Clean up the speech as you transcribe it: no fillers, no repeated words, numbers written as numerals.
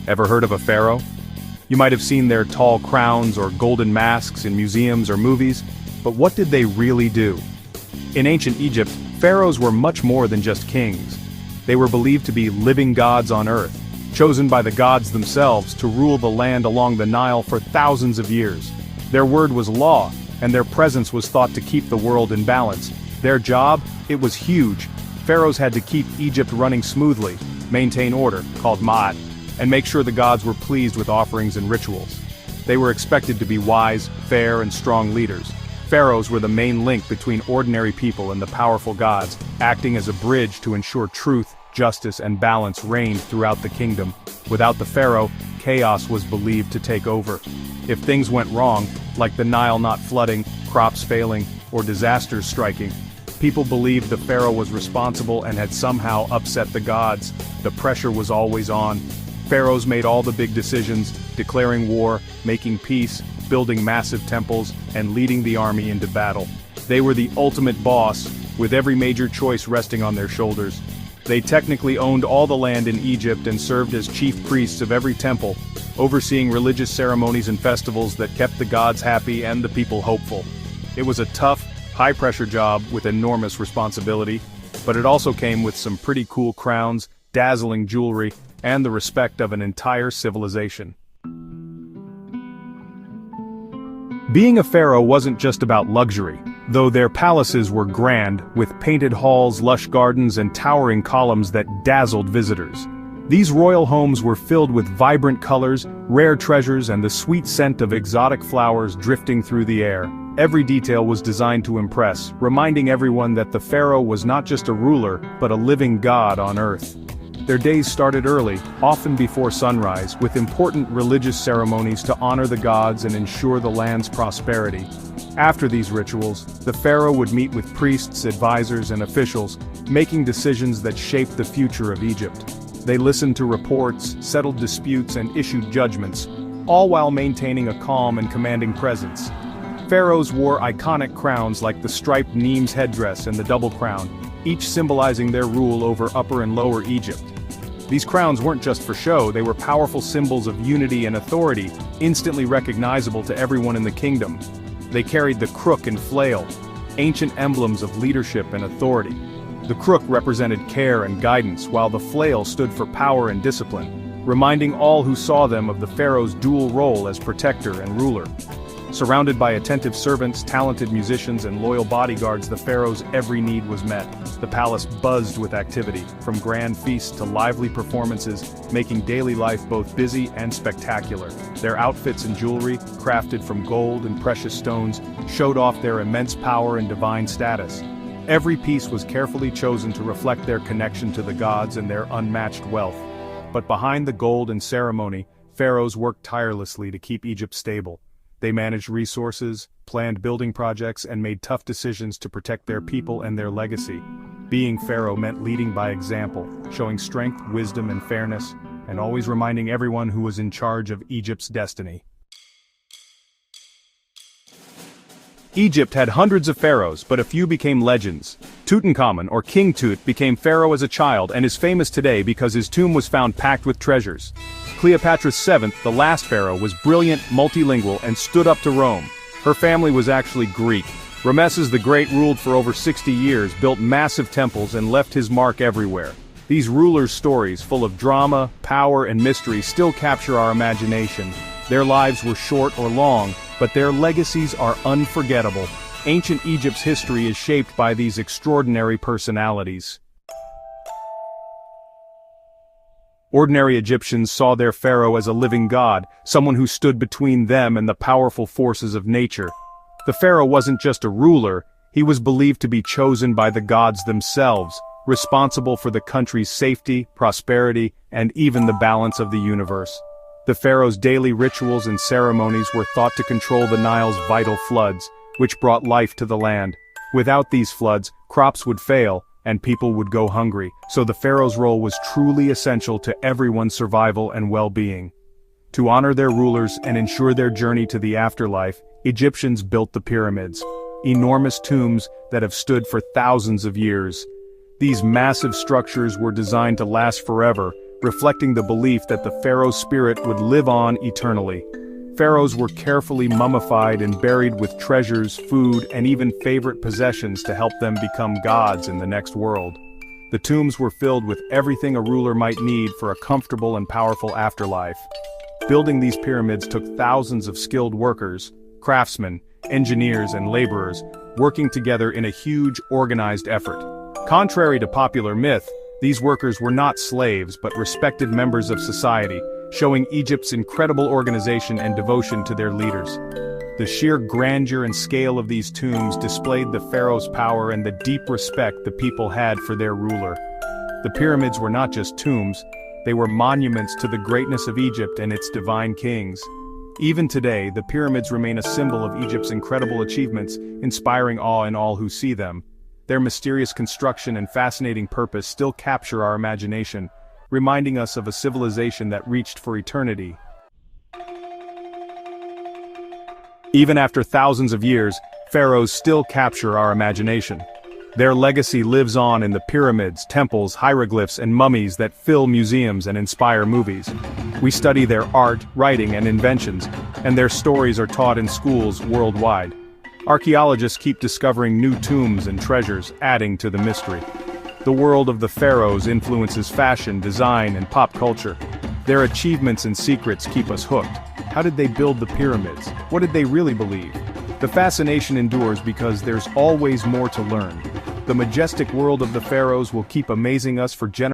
Ever heard of a pharaoh? You might have seen their tall crowns or golden masks in museums or movies, but what did they really do? In ancient Egypt, pharaohs were much more than just kings. They were believed to be living gods on earth, chosen by the gods themselves to rule the land along the Nile for thousands of years. Their word was law, and their presence was thought to keep the world in balance. Their job? It was huge. Pharaohs had to keep Egypt running smoothly, maintain order, called ma'at, and make sure the gods were pleased with offerings and rituals. They were expected to be wise, fair, and strong leaders. Pharaohs were the main link between ordinary people and the powerful gods, acting as a bridge to ensure truth, justice, and balance reigned throughout the kingdom. Without the pharaoh, chaos was believed to take over. If things went wrong, like the Nile not flooding, crops failing, or disasters striking, people believed the pharaoh was responsible and had somehow upset the gods. The pressure was always on. Pharaohs made all the big decisions, declaring war, making peace, building massive temples, and leading the army into battle. They were the ultimate boss, with every major choice resting on their shoulders. They technically owned all the land in Egypt and served as chief priests of every temple, overseeing religious ceremonies and festivals that kept the gods happy and the people hopeful. It was a tough, high-pressure job with enormous responsibility, but it also came with some pretty cool crowns, dazzling jewelry, and the respect of an entire civilization. Being a pharaoh wasn't just about luxury, though their palaces were grand, with painted halls, lush gardens, and towering columns that dazzled visitors. These royal homes were filled with vibrant colors, rare treasures, and the sweet scent of exotic flowers drifting through the air. Every detail was designed to impress, reminding everyone that the pharaoh was not just a ruler, but a living god on earth. Their days started early, often before sunrise, with important religious ceremonies to honor the gods and ensure the land's prosperity. After these rituals, the pharaoh would meet with priests, advisors, and officials, making decisions that shaped the future of Egypt. They listened to reports, settled disputes, and issued judgments, all while maintaining a calm and commanding presence. Pharaohs wore iconic crowns like the striped Nemes headdress and the double crown, each symbolizing their rule over Upper and Lower Egypt. These crowns weren't just for show, they were powerful symbols of unity and authority, instantly recognizable to everyone in the kingdom. They carried the crook and flail, ancient emblems of leadership and authority. The crook represented care and guidance, while the flail stood for power and discipline, reminding all who saw them of the pharaoh's dual role as protector and ruler. Surrounded by attentive servants, talented musicians, and loyal bodyguards, the pharaoh's every need was met. The palace buzzed with activity, from grand feasts to lively performances, making daily life both busy and spectacular. Their outfits and jewelry, crafted from gold and precious stones, showed off their immense power and divine status. Every piece was carefully chosen to reflect their connection to the gods and their unmatched wealth. But behind the gold and ceremony, pharaohs worked tirelessly to keep Egypt stable. They managed resources, planned building projects, and made tough decisions to protect their people and their legacy. Being pharaoh meant leading by example, showing strength, wisdom, and fairness, and always reminding everyone who was in charge of Egypt's destiny. Egypt had hundreds of pharaohs, but a few became legends. Tutankhamun, or King Tut, became pharaoh as a child and is famous today because his tomb was found packed with treasures. Cleopatra VII, the last pharaoh, was brilliant, multilingual, and stood up to Rome. Her family was actually Greek. Ramesses the Great ruled for over 60 years, built massive temples, and left his mark everywhere. These rulers' stories, full of drama, power, and mystery, still capture our imagination. Their lives were short or long, but their legacies are unforgettable. Ancient Egypt's history is shaped by these extraordinary personalities. Ordinary Egyptians saw their pharaoh as a living god, someone who stood between them and the powerful forces of nature. The pharaoh wasn't just a ruler, he was believed to be chosen by the gods themselves, responsible for the country's safety, prosperity, and even the balance of the universe. The pharaoh's daily rituals and ceremonies were thought to control the Nile's vital floods, which brought life to the land. Without these floods, crops would fail, and people would go hungry, so the pharaoh's role was truly essential to everyone's survival and well-being. To honor their rulers and ensure their journey to the afterlife, Egyptians built the pyramids, enormous tombs that have stood for thousands of years. These massive structures were designed to last forever, reflecting the belief that the pharaoh's spirit would live on eternally. Pharaohs were carefully mummified and buried with treasures, food, and even favorite possessions to help them become gods in the next world. The tombs were filled with everything a ruler might need for a comfortable and powerful afterlife. Building these pyramids took thousands of skilled workers, craftsmen, engineers, and laborers, working together in a huge, organized effort. Contrary to popular myth, these workers were not slaves but respected members of society, showing Egypt's incredible organization and devotion to their leaders. The sheer grandeur and scale of these tombs displayed the pharaoh's power and the deep respect the people had for their ruler. The pyramids were not just tombs, they were monuments to the greatness of Egypt and its divine kings. Even today, the pyramids remain a symbol of Egypt's incredible achievements, inspiring awe in all who see them. Their mysterious construction and fascinating purpose still capture our imagination, reminding us of a civilization that reached for eternity. Even after thousands of years, pharaohs still capture our imagination. Their legacy lives on in the pyramids, temples, hieroglyphs, and mummies that fill museums and inspire movies. We study their art, writing, and inventions, and their stories are taught in schools worldwide. Archaeologists keep discovering new tombs and treasures, adding to the mystery. The world of the pharaohs influences fashion, design, and pop culture. Their achievements and secrets keep us hooked. How did they build the pyramids? What did they really believe? The fascination endures because there's always more to learn. The majestic world of the pharaohs will keep amazing us for generations.